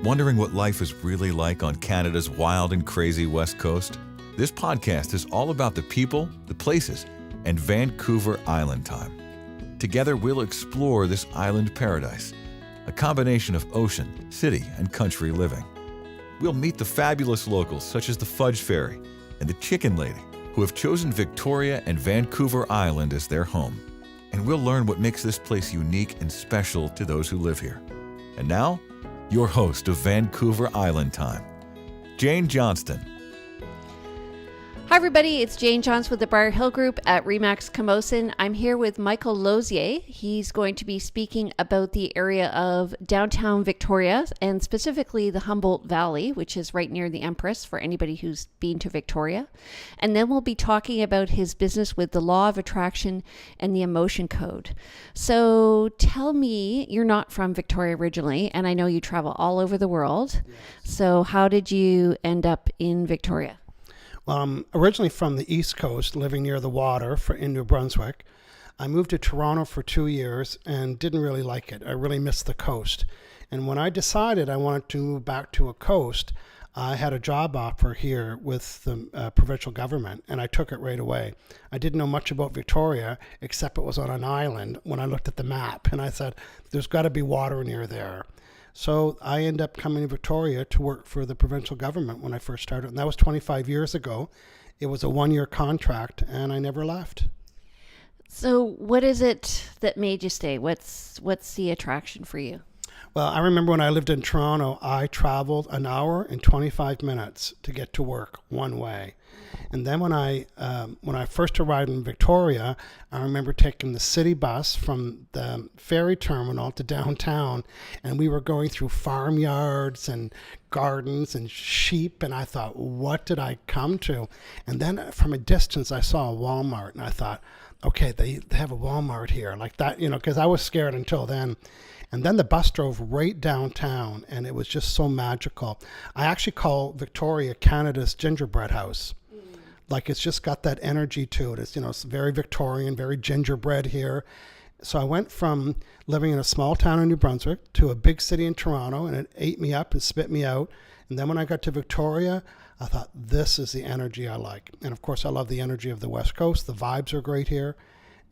Wondering what life is really like on Canada's wild and crazy West Coast? This podcast is all about the people, the places, and Vancouver Island time. Together, we'll explore this island paradise, a combination of ocean, city, and country living. We'll meet the fabulous locals such as the Fudge Fairy and the Chicken Lady, who have chosen Victoria and Vancouver Island as their home. And we'll learn what makes this place unique and special to those who live here. And now, your host of Vancouver Island Time, Jane Johnston. Hi everybody, it's Jane Johns with the Briar Hill Group at Remax Camosun. I'm here with Michael Losier. He's going to be speaking about the area of downtown Victoria and specifically the Humboldt Valley, which is right near the Empress for anybody who's been to Victoria. And then we'll be talking about his business with the Law of Attraction and the Emotion Code. So tell me, you're not from Victoria originally, and I know you travel all over the world. Yes. So how did you end up in Victoria? Well, I'm originally from the East Coast, living near the water in New Brunswick. I moved to Toronto for 2 years and didn't really like it. I really missed the coast. And when I decided I wanted to move back to a coast, I had a job offer here with the provincial government, and I took it right away. I didn't know much about Victoria, except it was on an island when I looked at the map, and I said, there's got to be water near there. So I ended up coming to Victoria to work for the provincial government when I first started. And that was 25 years ago. It was a 1-year contract, and I never left. So what is it that made you stay? What's the attraction for you? Well, I remember when I lived in Toronto, I traveled an hour and 25 minutes to get to work one way. And then when I first arrived in Victoria, I remember taking the city bus from the ferry terminal to downtown, and we were going through farmyards and gardens and sheep, and I thought, what did I come to? And then from a distance, I saw a Walmart, and I thought, okay, they have a Walmart here, like that, because I was scared until then. And then the bus drove right downtown, and it was just so magical. I actually call Victoria Canada's gingerbread house. Like, it's just got that energy to it. It's very Victorian, very gingerbread here. So I went from living in a small town in New Brunswick to a big city in Toronto, and it ate me up and spit me out. And then when I got to Victoria, I thought, this is the energy I like. And of course, I love the energy of the West Coast. The vibes are great here.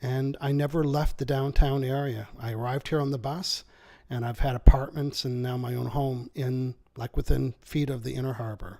And I never left the downtown area. I arrived here on the bus, and I've had apartments and now my own home within feet of the Inner Harbor.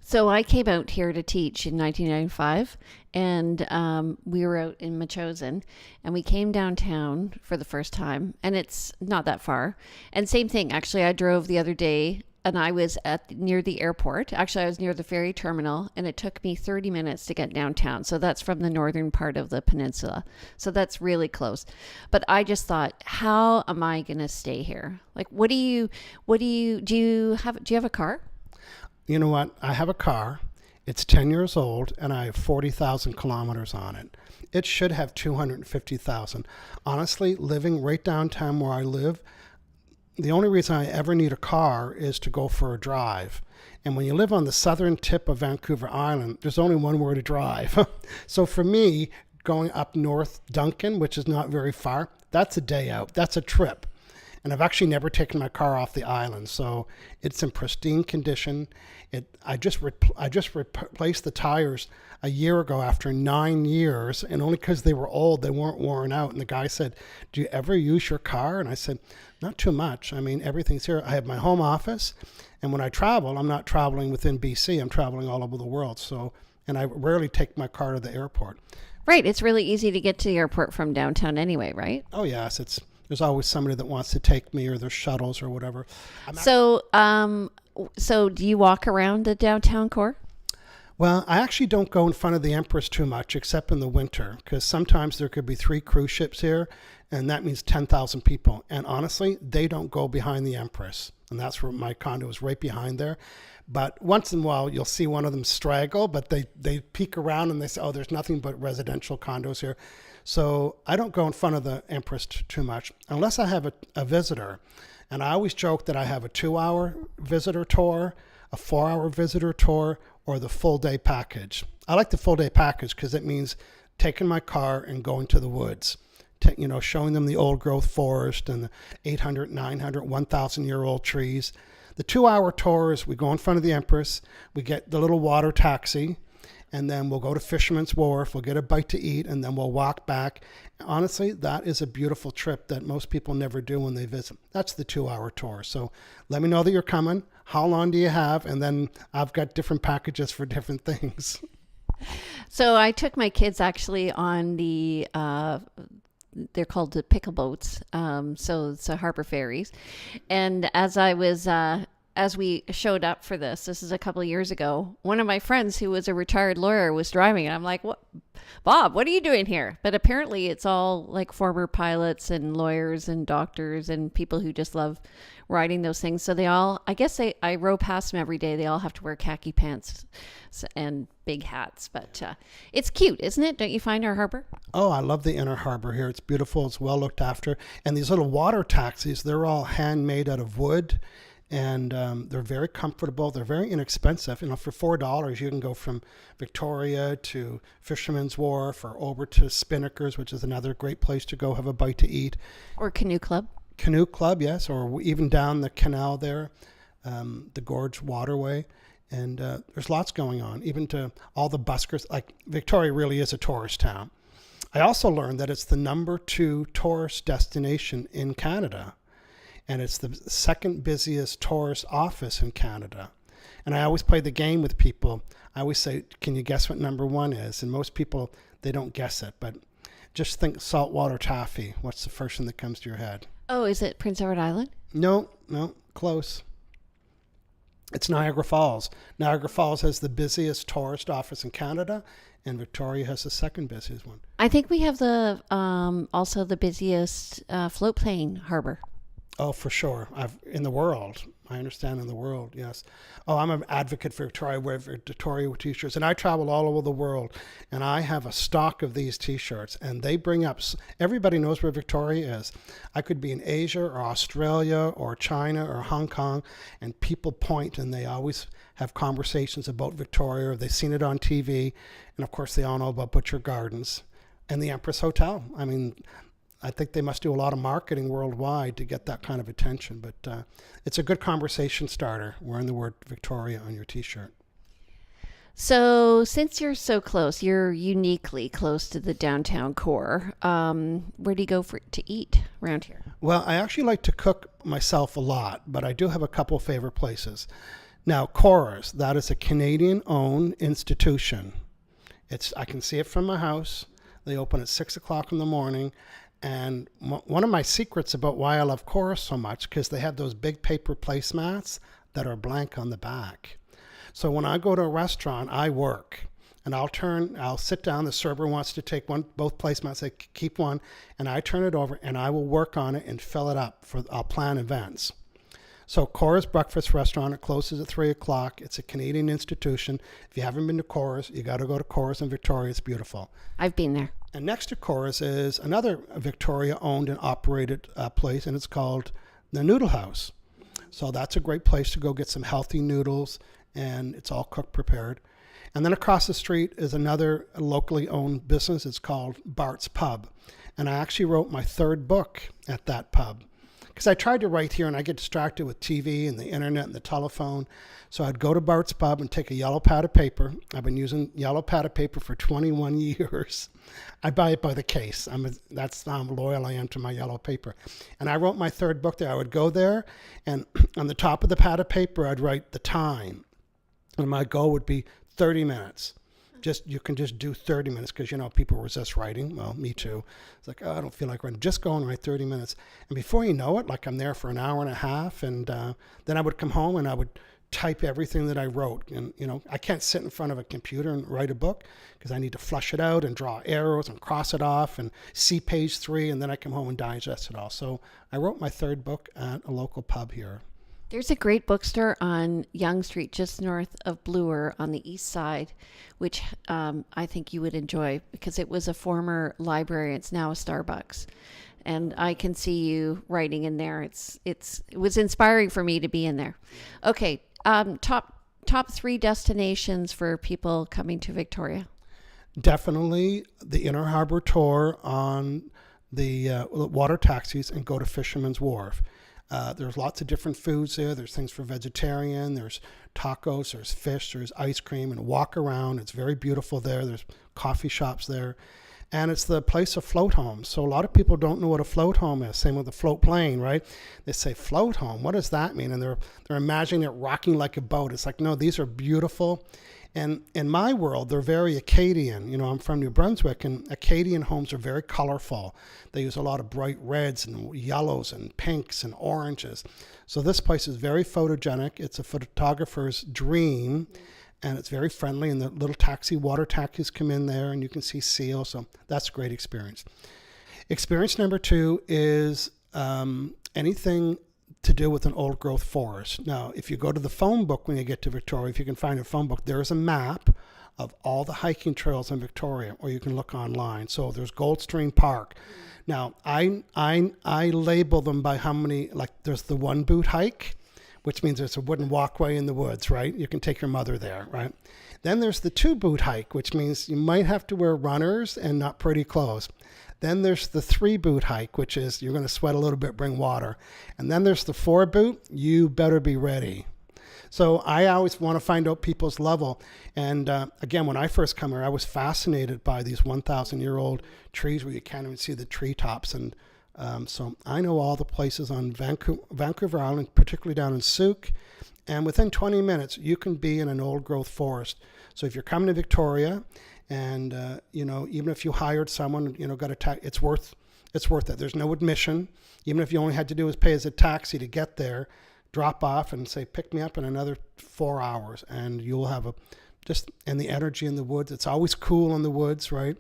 So I came out here to teach in 1995, and we were out in Machosen, and we came downtown for the first time, and it's not that far. And same thing, actually, I drove the other day, and I was near the airport. Actually, I was near the ferry terminal, and it took me 30 minutes to get downtown. So that's from the northern part of the peninsula. So that's really close. But I just thought, how am I going to stay here? Like, do you have a car? You know what? I have a car. It's 10 years old, and I have 40,000 kilometers on it. It should have 250,000. Honestly, living right downtown where I live, the only reason I ever need a car is to go for a drive. And when you live on the southern tip of Vancouver Island, there's only one way to drive. So for me, going up north Duncan, which is not very far, that's a day out. That's a trip. And I've actually never taken my car off the island, so it's in pristine condition. I just replaced the tires a year ago after 9 years, and only because they were old, they weren't worn out. And the guy said, do you ever use your car? And I said, not too much. I mean, everything's here. I have my home office, and when I travel, I'm not traveling within BC. I'm traveling all over the world. And I rarely take my car to the airport. Right. It's really easy to get to the airport from downtown anyway, right? Oh, yes. There's always somebody that wants to take me, or there's shuttles or whatever. So do you walk around the downtown core? Well, I actually don't go in front of the Empress too much, except in the winter, because sometimes there could be 3 cruise ships here, and that means 10,000 people. And honestly, they don't go behind the Empress, and that's where my condo is, right behind there. But once in a while, you'll see one of them straggle, but they peek around and they say, oh, there's nothing but residential condos here. So I don't go in front of the Empress too much, unless I have a visitor. And I always joke that I have a 2-hour visitor tour, a 4-hour visitor tour, or the full day package. I like the full day package because it means taking my car and going to the woods, showing them the old growth forest and the 800, 900, 1,000 year old trees. The 2-hour tour is we go in front of the Empress, we get the little water taxi, and then we'll go to Fisherman's Wharf, we'll get a bite to eat, and then we'll walk back. Honestly, that is a beautiful trip that most people never do when they visit. That's the 2-hour tour. So let me know that you're coming. How long do you have? And then I've got different packages for different things. So I took my kids actually on the they're called the pickle boats. So it's harbor ferries. And as we showed up for this is a couple of years ago, one of my friends who was a retired lawyer was driving, and I'm like, "What, Bob, what are you doing here?" But apparently it's all like former pilots and lawyers and doctors and people who just love riding those things. So I row past them every day. They all have to wear khaki pants and big hats, but it's cute, isn't it? Don't you find our harbor? Oh, I love the inner harbor here. It's beautiful. It's well looked after. And these little water taxis, they're all handmade out of wood. And they're very comfortable. They're very inexpensive. For $4, you can go from Victoria to Fisherman's Wharf or over to Spinnaker's, which is another great place to go have a bite to eat. Or Canoe Club. Canoe Club, yes. Or even down the canal there, the Gorge Waterway. And there's lots going on, even to all the buskers. Like, Victoria really is a tourist town. I also learned that it's the number 2 tourist destination in Canada. And it's the second busiest tourist office in Canada. And I always play the game with people. I always say, can you guess what number 1 is? And most people, they don't guess it. But just think saltwater taffy. What's the first thing that comes to your head? Oh, is it Prince Edward Island? No, close. It's Niagara Falls. Niagara Falls has the busiest tourist office in Canada, and Victoria has the second busiest one. I think we have also the busiest float plane harbor. Oh, for sure. In the world. I understand in the world, yes. Oh, I'm an advocate for Victoria. I wear Victoria t-shirts, and I travel all over the world, and I have a stock of these t-shirts, and they bring up, everybody knows where Victoria is. I could be in Asia or Australia or China or Hong Kong, and people point, and they always have conversations about Victoria, or they've seen it on TV, and of course they all know about Butcher Gardens and the Empress Hotel. I mean, I think they must do a lot of marketing worldwide to get that kind of attention. But it's a good conversation starter, wearing the word Victoria on your T-shirt. So since you're so close, you're uniquely close to the downtown core. Where do you go to eat around here? Well, I actually like to cook myself a lot, but I do have a couple of favorite places. Now, Cora's, that is a Canadian-owned institution. I can see it from my house. They open at 6 o'clock in the morning. And one of my secrets about why I love Cora so much, because they have those big paper placemats that are blank on the back. So when I go to a restaurant, I work. And I'll sit down, the server wants to take both placemats, say, keep one, and I turn it over, and I will work on it and fill it up. I'll plan events. So Cora's Breakfast Restaurant, it closes at 3 o'clock. It's a Canadian institution. If you haven't been to Cora's, you got to go to Cora's in Victoria. It's beautiful. I've been there. And next to Cora's is another Victoria-owned and operated place, and it's called the Noodle House. So that's a great place to go get some healthy noodles, and it's all cooked prepared. And then across the street is another locally owned business. It's called Bart's Pub. And I actually wrote my 3rd book at that pub. Because I tried to write here and I get distracted with TV and the internet and the telephone. So I'd go to Bart's Pub and take a yellow pad of paper. I've been using yellow pad of paper for 21 years. I buy it by the case. That's how loyal I am to my yellow paper. And I wrote my 3rd book there. I would go there, and on the top of the pad of paper, I'd write the time. And my goal would be 30 minutes. You can just do 30 minutes because, people resist writing. Well, me too. It's like, oh, I don't feel like writing. Just go and write 30 minutes. And before you know it, like I'm there for an hour and a half. And then I would come home and I would type everything that I wrote. And, I can't sit in front of a computer and write a book because I need to flush it out and draw arrows and cross it off and see page 3. And then I come home and digest it all. So I wrote my 3rd book at a local pub here. There's a great bookstore on Yonge Street, just north of Bloor on the east side, which I think you would enjoy because it was a former library. It's now a Starbucks. And I can see you writing in there. It was inspiring for me to be in there. Okay, top 3 destinations for people coming to Victoria. Definitely the Inner Harbor tour on the water taxis and go to Fisherman's Wharf. There's lots of different foods there. There's things for vegetarian. There's tacos. There's fish. There's ice cream, and walk around. It's very beautiful there. There's coffee shops there. And it's the place of float homes. So a lot of people don't know what a float home is. Same with a float plane, right? They say float home. What does that mean? And they're imagining it rocking like a boat. It's like, no, these are beautiful. And in my world, they're very Acadian. I'm from New Brunswick, and Acadian homes are very colorful. They use a lot of bright reds and yellows and pinks and oranges. So this place is very photogenic. It's a photographer's dream, and it's very friendly. And the little water taxis come in there, and you can see seals. So that's a great experience. Experience number 2 is anything to do with an old growth forest. Now, if you go to the phone book when you get to Victoria, if you can find a phone book, there is a map of all the hiking trails in Victoria, or you can look online. So there's Goldstream Park. Now, I label them by how many, like there's the 1 boot hike, which means there's a wooden walkway in the woods, right? You can take your mother there, right? Then there's the 2 boot hike, which means you might have to wear runners and not pretty clothes. Then there's the 3 boot hike, which is you're going to sweat a little bit, bring water. And then there's the 4 boot, you better be ready. So I always want to find out people's level. And again, when I first come here, I was fascinated by these 1,000-year-old trees where you can't even see the treetops. And so I know all the places on Vancouver Island, particularly down in Souk. And within 20 minutes, you can be in an old growth forest. So if you're coming to Victoria, and even if you hired someone, got a it's worth it. There's no admission. Even if you only had to do is pay as a taxi to get there, drop off and say, pick me up in another 4 hours, and you'll have and the energy in the woods. It's always cool in the woods, right?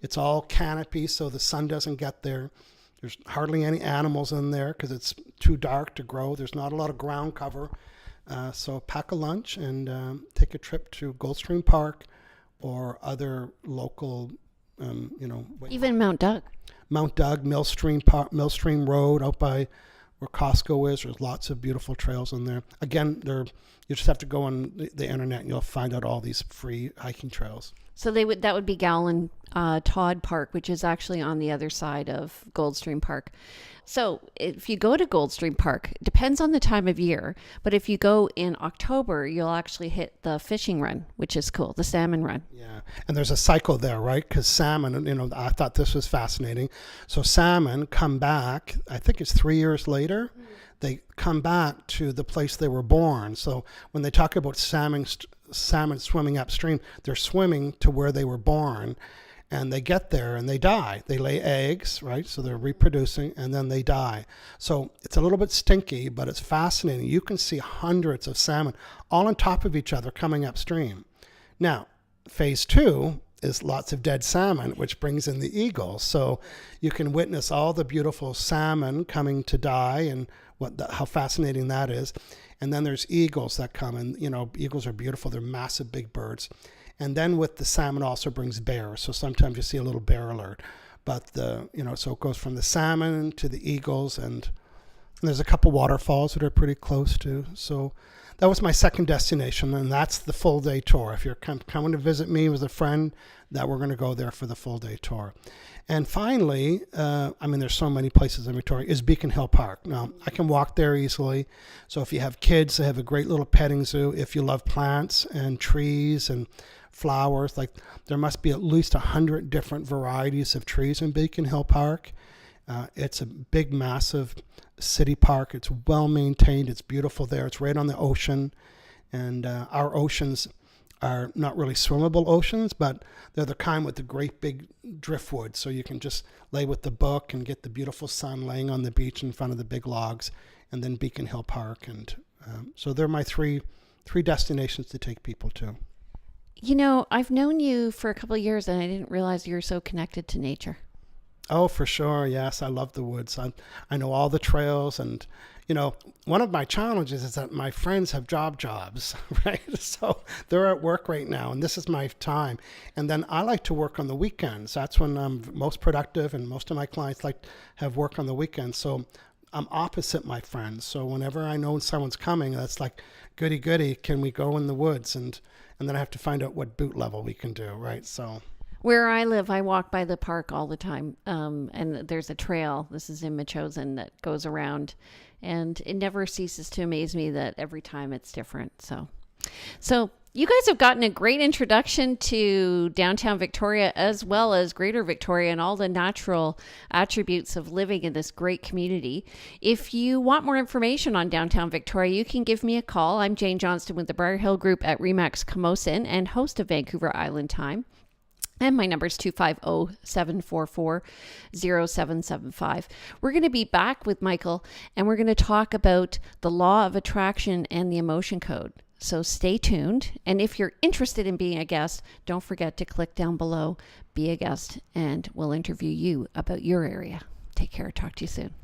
It's all canopy, so the sun doesn't get there. There's hardly any animals in there because it's too dark to grow. There's not a lot of ground cover. So pack a lunch and take a trip to Goldstream Park or other local, even Mount Doug. Mount Doug, Millstream Road out by where Costco is. There's lots of beautiful trails in there. Again, you just have to go on the internet and you'll find out all these free hiking trails. So that would be Gowland Todd Park, which is actually on the other side of Goldstream Park. So if you go to Goldstream Park, it depends on the time of year, but if you go in October, you'll actually hit the fishing run, which is cool, the salmon run. Yeah, and there's a cycle there, right? Because salmon, I thought this was fascinating. So salmon come back, I think it's 3 years later, they come back to the place they were born. So when they talk about salmon swimming upstream, they're swimming to where they were born. And they get there and they die. They lay eggs, right? So they're reproducing and then they die. So it's a little bit stinky, but it's fascinating. You can see hundreds of salmon all on top of each other coming upstream. Now, phase 2 is lots of dead salmon, which brings in the eagles. So you can witness all the beautiful salmon coming to die and how fascinating that is. And then there's eagles that come, and eagles are beautiful. They're massive, big birds. And then with the salmon also brings bears. So sometimes you see a little bear alert. But so it goes from the salmon to the eagles, and there's a couple waterfalls that are pretty close to. So that was my second destination, and that's the full day tour. If you're coming to visit me with a friend, that we're going to go there for the full day tour. And finally, there's so many places in Victoria, is Beacon Hill Park. Now, I can walk there easily. So if you have kids, they have a great little petting zoo. If you love plants and trees and flowers, like there must be at least 100 different varieties of trees in Beacon Hill Park. It's a big, massive city park. It's well maintained. It's beautiful there. It's right on the ocean. And our oceans are not really swimmable oceans, but they're the kind with the great big driftwood. So you can just lay with the book and get the beautiful sun laying on the beach in front of the big logs, and then Beacon Hill Park. And so they're my three destinations to take people to. I've known you for a couple of years, and I didn't realize you were so connected to nature. Oh, for sure. Yes, I love the woods. I know all the trails, and one of my challenges is that my friends have jobs, right? So they're at work right now, and this is my time. And then I like to work on the weekends. That's when I'm most productive, and most of my clients have work on the weekends. So I'm opposite my friends. So whenever I know someone's coming, that's like, goody, can we go in the woods? And then I have to find out what boot level we can do, right? So Where I live, I walk by the park all the time, and there's a trail. This is in Machosen that goes around, and it never ceases to amaze me that every time it's different. So you guys have gotten a great introduction to downtown Victoria as well as Greater Victoria and all the natural attributes of living in this great community. If you want more information on downtown Victoria, you can give me a call. I'm Jane Johnston with the Briar Hill Group at RE/MAX Camosun and host of Vancouver Island Time. And my number is 250-744-0775. We're going to be back with Michael, and we're going to talk about the law of attraction and the emotion code. So stay tuned. And if you're interested in being a guest, don't forget to click down below, be a guest, and we'll interview you about your area. Take care. Talk to you soon.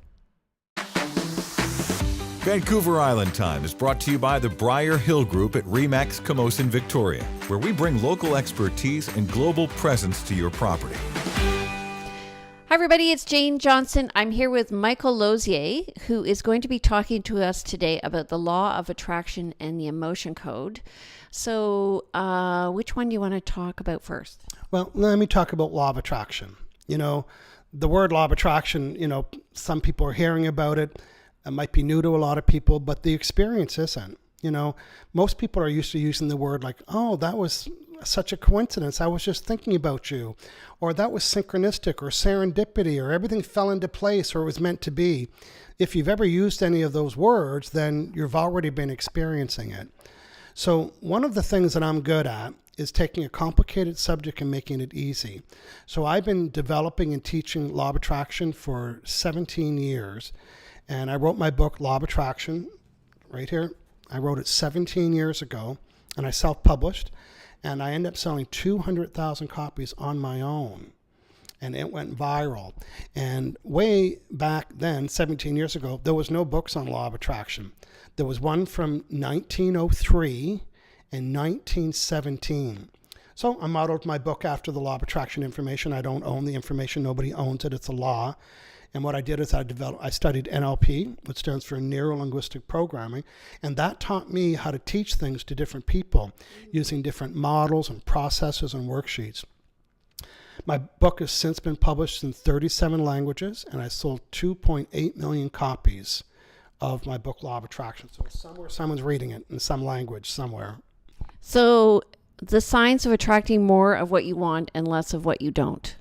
Vancouver Island Time is brought to you by the Briar Hill Group at RE/MAX Camosun, Victoria, where we bring local expertise and global presence to your property. Hi, everybody. It's Jane Johnston. I'm here with Michael Losier, who is going to be talking to us today about the law of attraction and the emotion code. So which one do you want to talk about first? Well, let me talk about law of attraction. The word law of attraction, some people are hearing about it. It might be new to a lot of people, but the experience isn't. Most people are used to using the word like, oh, that was such a coincidence. I was just thinking about you. Or that was synchronistic or serendipity, or everything fell into place, or it was meant to be. If you've ever used any of those words, then you've already been experiencing it. So one of the things that I'm good at is taking a complicated subject and making it easy. So I've been developing and teaching law of attraction for 17 years. And I wrote my book, Law of Attraction, right here. I wrote it 17 years ago, and I self-published, and I ended up selling 200,000 copies on my own, and it went viral. And way back then, 17 years ago, there was no books on Law of Attraction. There was one from 1903 and 1917. So I modeled my book after the Law of Attraction information. I don't own the information. Nobody owns it. It's a law. And what I did is I studied NLP, which stands for Neuro-Linguistic Programming, and that taught me how to teach things to different people using different models and processes and worksheets. My book has since been published in 37 languages, and I sold 2.8 million copies of my book, Law of Attraction. So somewhere someone's reading it in some language somewhere. So the science of attracting more of what you want and less of what you don't.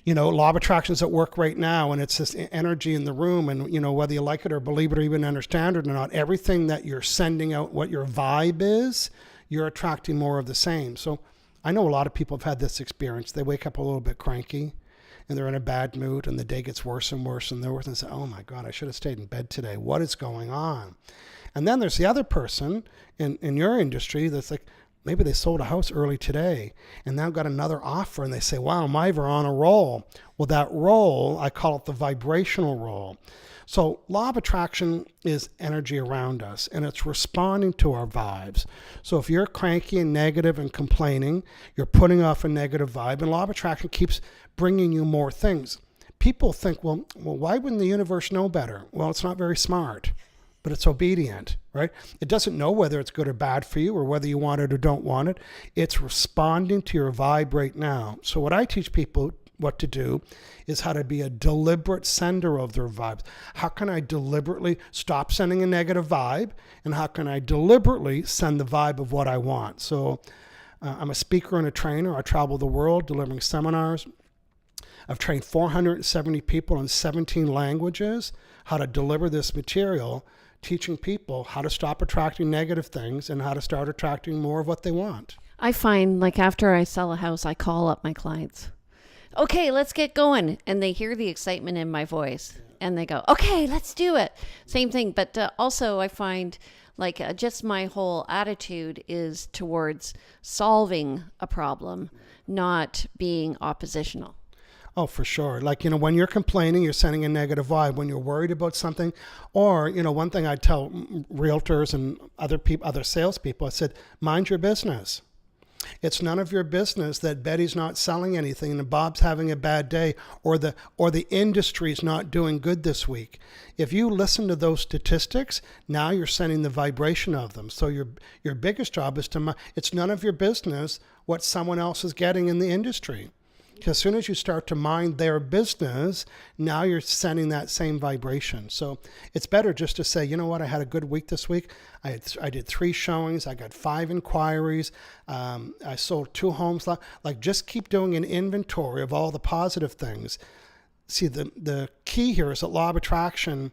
Law of attraction's at work right now, and it's this energy in the room, and, whether you like it or believe it or even understand it or not, everything that you're sending out, what your vibe is, you're attracting more of the same. So I know a lot of people have had this experience. They wake up a little bit cranky, and they're in a bad mood, and the day gets worse and worse, and they're worse, and say, oh my God, I should have stayed in bed today. What is going on? And then there's the other person in your industry that's like, maybe they sold a house early today and now got another offer, and they say, wow, we're on a roll. Well, that roll, I call it the vibrational roll. So law of attraction is energy around us, and it's responding to our vibes. So if you're cranky and negative and complaining, you're putting off a negative vibe, and law of attraction keeps bringing you more things. People think, well, why wouldn't the universe know better? Well, it's not very smart, but it's obedient, right? It doesn't know whether it's good or bad for you or whether you want it or don't want it. It's responding to your vibe right now. So what I teach people what to do is how to be a deliberate sender of their vibes. How can I deliberately stop sending a negative vibe? And how can I deliberately send the vibe of what I want? So I'm a speaker and a trainer. I travel the world delivering seminars. I've trained 470 people in 17 languages how to deliver this material, teaching people how to stop attracting negative things and how to start attracting more of what they want. I find, like, after I sell a house, I call up my clients. Okay, let's get going. And they hear the excitement in my voice and they go, okay, let's do it. Same thing. But also I find just my whole attitude is towards solving a problem, not being oppositional. Oh, for sure. When you're complaining, you're sending a negative vibe. When you're worried about something, or, one thing I tell realtors and other salespeople, I said, mind your business. It's none of your business that Betty's not selling anything and Bob's having a bad day, or the industry's not doing good this week. If you listen to those statistics, now you're sending the vibration of them. So your biggest job is it's none of your business what someone else is getting in the industry. Because as soon as you start to mind their business, now you're sending that same vibration. So it's better just to say, you know what, I had a good week this week. I did 3 showings. I got 5 inquiries. I sold 2 homes. Like, just keep doing an inventory of all the positive things. See, the key here is that law of attraction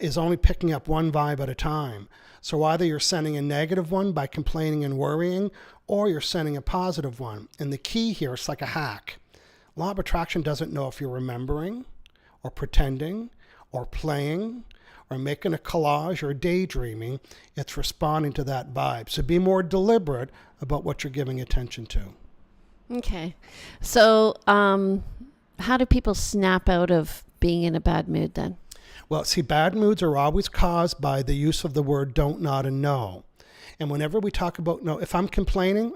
is only picking up one vibe at a time. So either you're sending a negative one by complaining and worrying, or you're sending a positive one. And the key here is like a hack. Law of attraction doesn't know if you're remembering or pretending or playing or making a collage or daydreaming. It's responding to that vibe. So be more deliberate about what you're giving attention to. Okay. So how do people snap out of being in a bad mood then? Well, see, bad moods are always caused by the use of the word don't, not, and no. And whenever we talk about no, if I'm complaining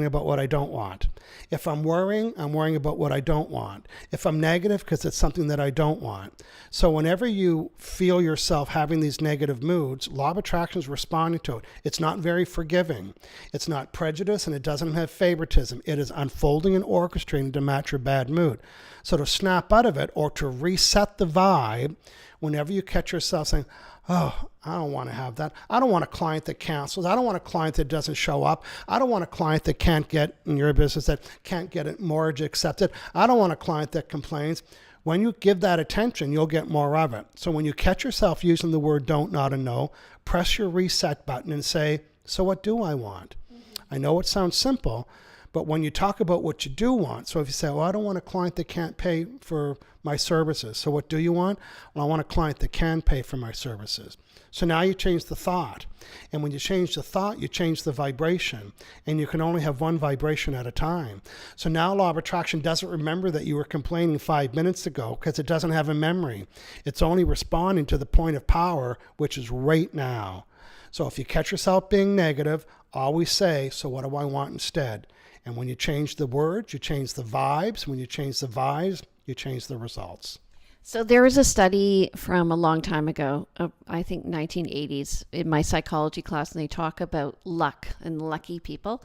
about what I don't want. If I'm worrying about what I don't want. If I'm negative, because it's something that I don't want. So whenever you feel yourself having these negative moods, law of attraction is responding to it. It's not very forgiving. It's not prejudice, and it doesn't have favoritism. It is unfolding and orchestrating to match your bad mood. So to snap out of it, or to reset the vibe, whenever you catch yourself saying, oh, I don't want to have that. I don't want a client that cancels. I don't want a client that doesn't show up. I don't want a client that can't get in your business, that can't get a mortgage accepted. I don't want a client that complains. When you give that attention, you'll get more of it. So when you catch yourself using the word don't, not, and no, press your reset button and say, so what do I want? I know it sounds simple, but when you talk about what you do want, so if you say, well, I don't want a client that can't pay for my services. So what do you want? Well, I want a client that can pay for my services. So now you change the thought. And when you change the thought, you change the vibration. And you can only have one vibration at a time. So now law of attraction doesn't remember that you were complaining 5 minutes ago, because it doesn't have a memory. It's only responding to the point of power, which is right now. So if you catch yourself being negative, always say, so what do I want instead? And when you change the words, you change the vibes. When you change the vibes, you change the results. So there was a study from a long time ago, I think 1980s, in my psychology class, and they talk about luck and lucky people.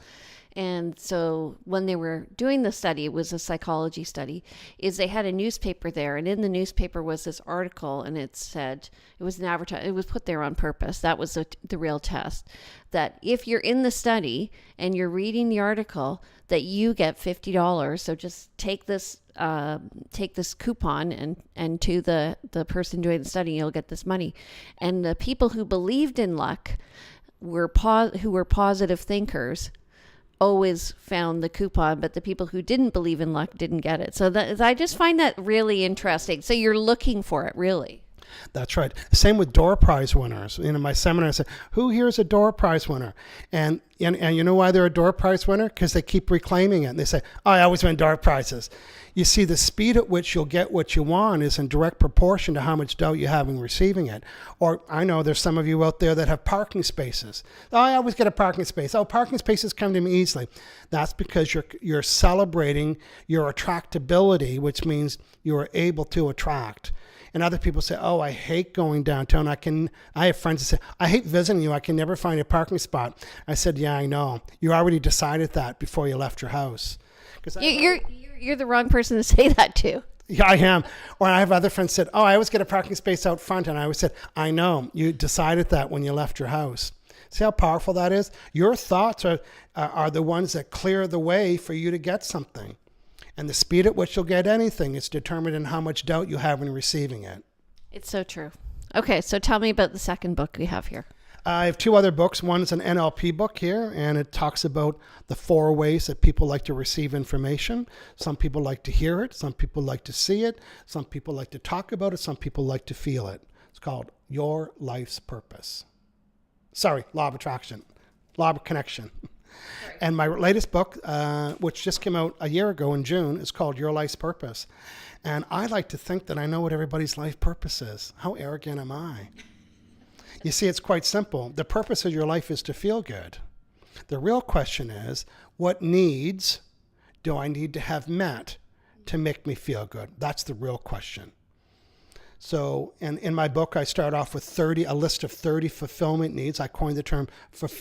And so when they were doing the study, it was a psychology study, is they had a newspaper there, and in the newspaper was this article, and it said, it was an advertisement, it was put there on purpose. That was the real test, that if you're in the study and you're reading the article, that you get $50. So just take this coupon and to the person doing the study, you'll get this money. And the people who believed in luck who were positive thinkers always found the coupon, but the people who didn't believe in luck didn't get it. So I just find that really interesting. So you're looking for it, really. That's right. Same with door prize winners. In my seminar, I said, who here is a door prize winner? And you know why they're a door prize winner? Because they keep reclaiming it. And they say, oh, I always win door prizes. You see, the speed at which you'll get what you want is in direct proportion to how much doubt you have in receiving it. Or I know there's some of you out there that have parking spaces. Oh, I always get a parking space. Oh, parking spaces come to me easily. That's because you're celebrating your attractability, which means you are able to attract. And other people say, oh, I hate going downtown. I have friends that say, I hate visiting you. I can never find a parking spot. I said, yeah, I know. You already decided that before you left your house. You're the wrong person to say that to. Yeah, I am. Or I have other friends said, oh, I always get a parking space out front. And I always said, I know. You decided that when you left your house. See how powerful that is? Your thoughts are the ones that clear the way for you to get something. And the speed at which you'll get anything is determined in how much doubt you have in receiving it. It's so true. Okay, so tell me about the second book we have here. I have 2 other books. One is an NLP book here, and it talks about the 4 ways that people like to receive information. Some people like to hear it. Some people like to see it. Some people like to talk about it. Some people like to feel it. It's called Your Life's Purpose. Sorry, Law of Attraction. Law of Connection. Right. And my latest book, which just came out a year ago in June, is called Your Life's Purpose. And I like to think that I know what everybody's life purpose is. How arrogant am I? You see, it's quite simple. The purpose of your life is to feel good. The real question is, what needs do I need to have met to make me feel good? That's the real question. So in my book, I start off with a list of 30 fulfillment needs. I coined the term,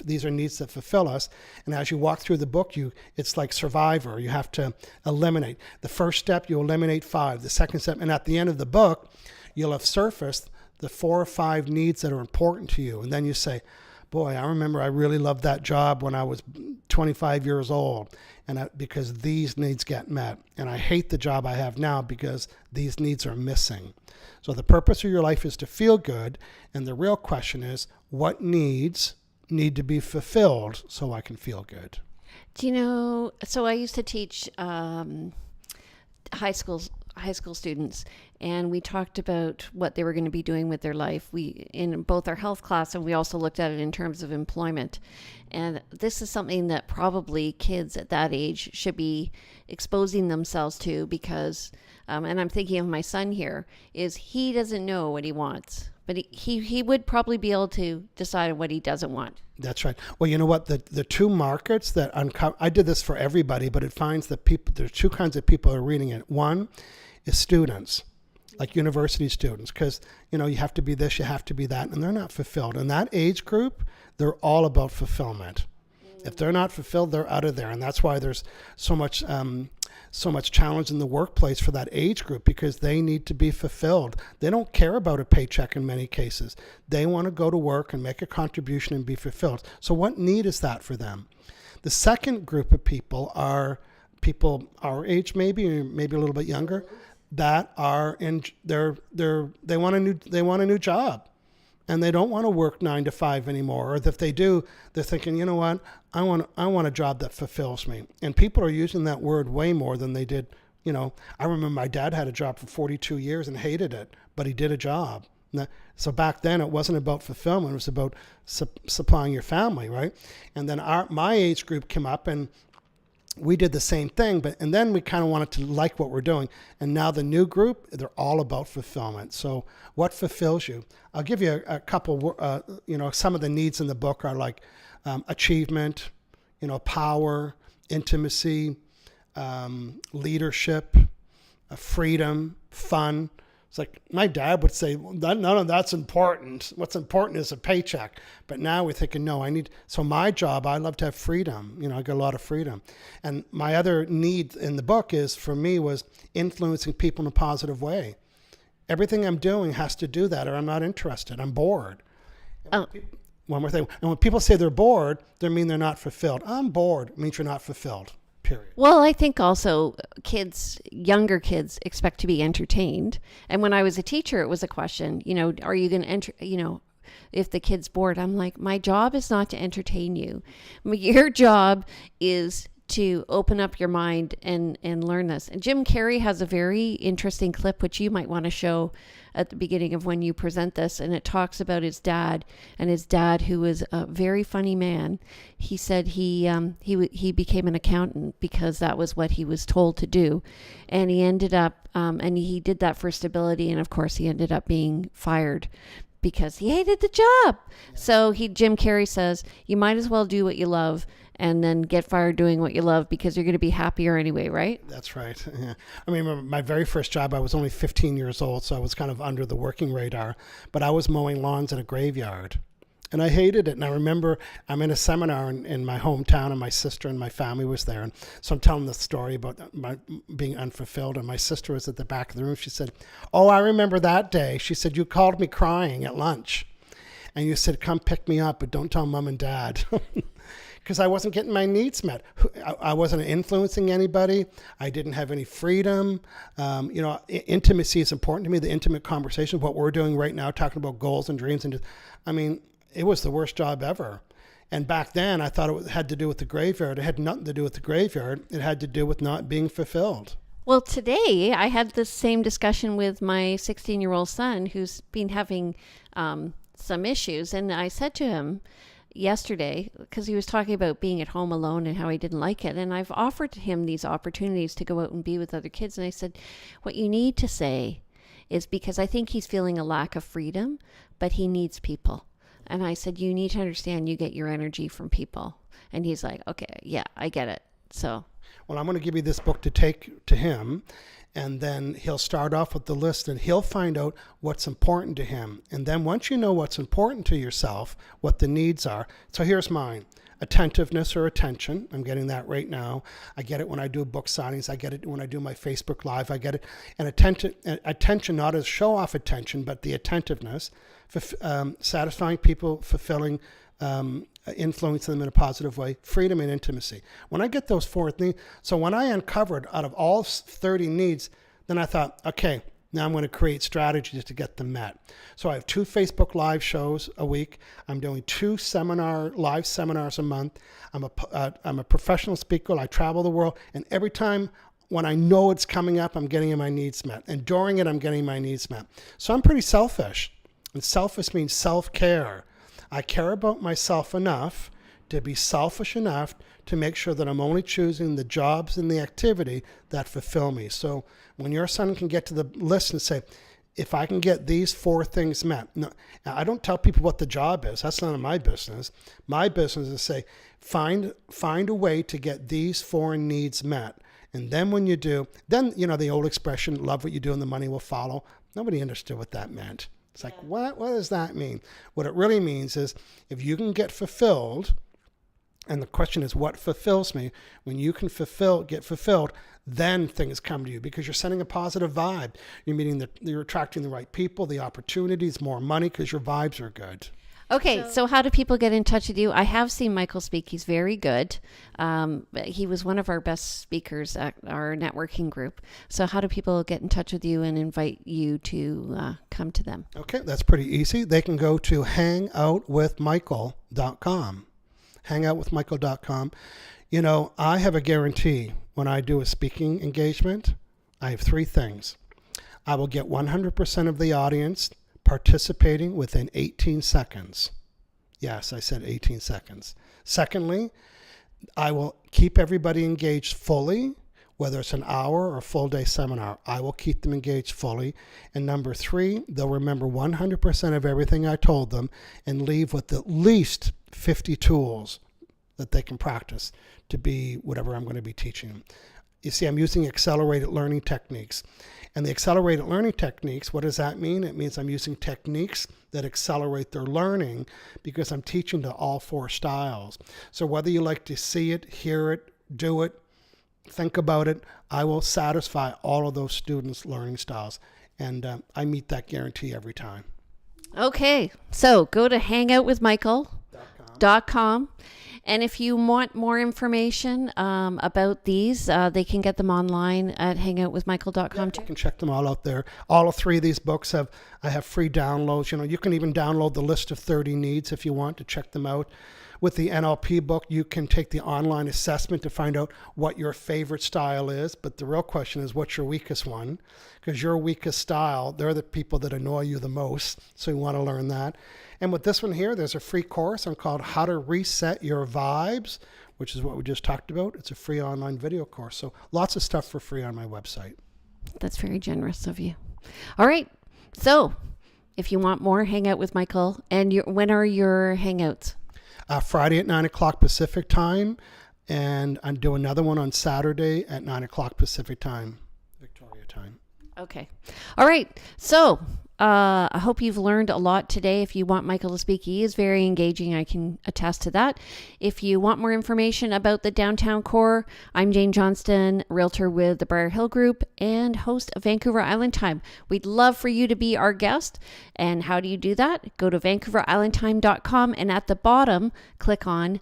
these are needs that fulfill us. And as you walk through the book, it's like Survivor. You have to eliminate. The first step, you eliminate 5. The second step, and at the end of the book, you'll have surfaced the 4 or 5 needs that are important to you. And then you say, boy, I remember I really loved that job when I was 25 years old, because these needs get met. And I hate the job I have now because these needs are missing. So the purpose of your life is to feel good, and the real question is, what needs need to be fulfilled so I can feel good? Do you know, so I used to teach high school students, and we talked about what they were going to be doing with their life. We, in both our health class, and we also looked at it in terms of employment. And this is something that probably kids at that age should be exposing themselves to, because, and I'm thinking of my son here, is he doesn't know what he wants, but he would probably be able to decide what he doesn't want. That's right. Well, you know what? The 2 markets that I did this for everybody, but it finds that there's 2 kinds of people who are reading it. One is students, like university students, because, you have to be this, you have to be that, and they're not fulfilled. In that age group, they're all about fulfillment. If they're not fulfilled, they're out of there. And that's why there's so much challenge in the workplace for that age group, because they need to be fulfilled. They don't care about a paycheck in many cases. They want to go to work and make a contribution and be fulfilled. So what need is that for them? The second group of people are people our age, maybe, or maybe a little bit younger, that are they want a new job. And they don't want to work 9 to 5 anymore. Or if they do, they're thinking, you know what, I want a job that fulfills me. And people are using that word way more than they did. I remember my dad had a job for 42 years and hated it, but he did a job. So back then, it wasn't about fulfillment. It was about supplying your family, right? And then my age group came up, and we did the same thing, and then we kind of wanted to like what we're doing. And now the new group, they're all about fulfillment. So what fulfills you? I'll give you a couple, some of the needs in the book are like achievement, power, intimacy, leadership, freedom, fun. It's like my dad would say, none of that's important. What's important is a paycheck. But now we're thinking, no, so my job, I love to have freedom. I got a lot of freedom. And my other need in the book for me was influencing people in a positive way. Everything I'm doing has to do that, or I'm not interested. I'm bored. One more thing. And when people say they're bored, they mean they're not fulfilled. I'm bored. It means you're not fulfilled. Period. Well, I think also younger kids expect to be entertained. And when I was a teacher, it was a question, are you going to enter, if the kid's bored, I'm like, my job is not to entertain you. Your job is to open up your mind and learn this. And Jim Carrey has a very interesting clip, which you might want to show at the beginning of when you present this. And it talks about his dad, and his dad, who was a very funny man. He said he became an accountant because that was what he was told to do. And he ended up, and he did that for stability. And of course he ended up being fired because he hated the job. Yeah. So Jim Carrey says, you might as well do what you love and then get fired doing what you love, because you're going to be happier anyway, right? That's right. Yeah. I mean, my very first job, I was only 15 years old, so I was kind of under the working radar, but I was mowing lawns at a graveyard. And I hated it. And I remember I'm in a seminar in my hometown, and my sister and my family was there. And so I'm telling the story about my being unfulfilled. And my sister was at the back of the room. She said, oh, I remember that day. She said, you called me crying at lunch. And you said, come pick me up, but don't tell mom and dad. Because I wasn't getting my needs met. I wasn't influencing anybody. I didn't have any freedom. Intimacy is important to me, the intimate conversation, what we're doing right now, talking about goals and dreams. It was the worst job ever. And back then, I thought it had to do with the graveyard. It had nothing to do with the graveyard. It had to do with not being fulfilled. Well, today, I had the same discussion with my 16-year-old son, who's been having some issues. And I said to him yesterday, because he was talking about being at home alone and how he didn't like it, and I've offered him these opportunities to go out and be with other kids, and I said, what you need to say is, because I think he's feeling a lack of freedom, but he needs people. And I said, you need to understand you get your energy from people. And he's like, okay, yeah, I get it. So, well, I'm going to give you this book to take to him. And then he'll start off with the list and he'll find out what's important to him. And then once you know what's important to yourself, what the needs are. So here's mine. Attentiveness or attention. I'm getting that right now. I get it when I do book signings. I get it when I do my Facebook Live. I get it. And attention, not as show off attention, but the attentiveness, satisfying people, fulfilling, influencing them in a positive way, freedom and intimacy. When I get those four things, so when I uncovered out of all 30 needs, then I thought, okay, now I'm going to create strategies to get them met. So I have 2 Facebook Live shows a week. I'm doing 2 live seminars a month. I'm a professional speaker. I travel the world. And every time when I know it's coming up, I'm getting my needs met. And during it, I'm getting my needs met. So I'm pretty selfish. And selfish means self-care. I care about myself enough to be selfish enough to make sure that I'm only choosing the jobs and the activity that fulfill me. So when your son can get to the list and say, if I can get these 4 things met, no, I don't tell people what the job is. That's none of my business. My business is to say, find a way to get these 4 needs met. And then when you do, then, the old expression, love what you do and the money will follow. Nobody understood what that meant. It's like, what does that mean? What it really means is if you can get fulfilled, and the question is, what fulfills me? When you can get fulfilled, then things come to you because you're sending a positive vibe. You're attracting the right people, the opportunities, more money because your vibes are good. Okay, so how do people get in touch with you? I have seen Michael speak. He's very good. He was one of our best speakers at our networking group. So how do people get in touch with you and invite you to come to them? Okay, that's pretty easy. They can go to hangoutwithmichael.com. Hangoutwithmichael.com. I have a guarantee when I do a speaking engagement. I have 3 things. I will get 100% of the audience participating within 18 seconds. Yes, I said 18 seconds. Secondly, I will keep everybody engaged fully, whether it's an hour or a full day seminar. I will keep them engaged fully. And number 3, they'll remember 100% of everything I told them and leave with at least 50 tools that they can practice to be whatever I'm going to be teaching them. You see, I'm using accelerated learning techniques. And the accelerated learning techniques, what does that mean? It means I'm using techniques that accelerate their learning because I'm teaching to all 4 styles. So whether you like to see it, hear it, do it, think about it, I will satisfy all of those students' learning styles. And I meet that guarantee every time. Okay, so go to hangoutwithmichael.com. And if you want more information about these, they can get them online at hangoutwithmichael.com too. You can check them all out there. All 3 of these books I have free downloads. You can even download the list of 30 needs if you want to check them out. With the NLP book, you can take the online assessment to find out what your favorite style is. But the real question is, what's your weakest one? Because your weakest style, they're the people that annoy you the most. So you want to learn that. And with this one here, there's a free course called How to Reset Your Vibes, which is what we just talked about. It's a free online video course. So lots of stuff for free on my website. That's very generous of you. All right. So if you want more, hang out with Michael. And when are your hangouts? Friday at 9 o'clock Pacific time. And I'm doing another one on Saturday at 9 o'clock Pacific time, Victoria time. Okay. All right. So I hope you've learned a lot today. If you want Michael to speak, he is very engaging. I can attest to that. If you want more information about the Downtown Core, I'm Jane Johnston, realtor with the Briar Hill Group and host of Vancouver Island Time. We'd love for you to be our guest. And how do you do that? Go to vancouverislandtime.com and at the bottom, click on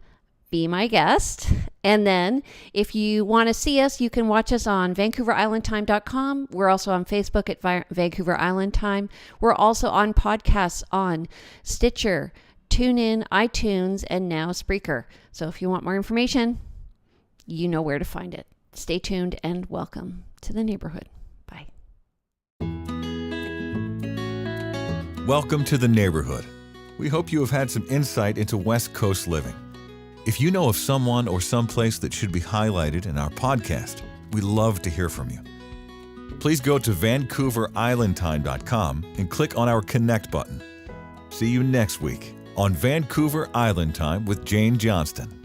Be My Guest. And then if you want to see us, you can watch us on vancouverislandtime.com. We're also on Facebook at Vancouver Island Time. We're also on podcasts on Stitcher, TuneIn, iTunes, and now Spreaker. So if you want more information, you know where to find it. Stay tuned and welcome to the neighborhood. Bye. Welcome to the neighborhood. We hope you have had some insight into West Coast living. If you know of someone or someplace that should be highlighted in our podcast, we'd love to hear from you. Please go to vancouverislandtime.com and click on our Connect button. See you next week on Vancouver Island Time with Jane Johnston.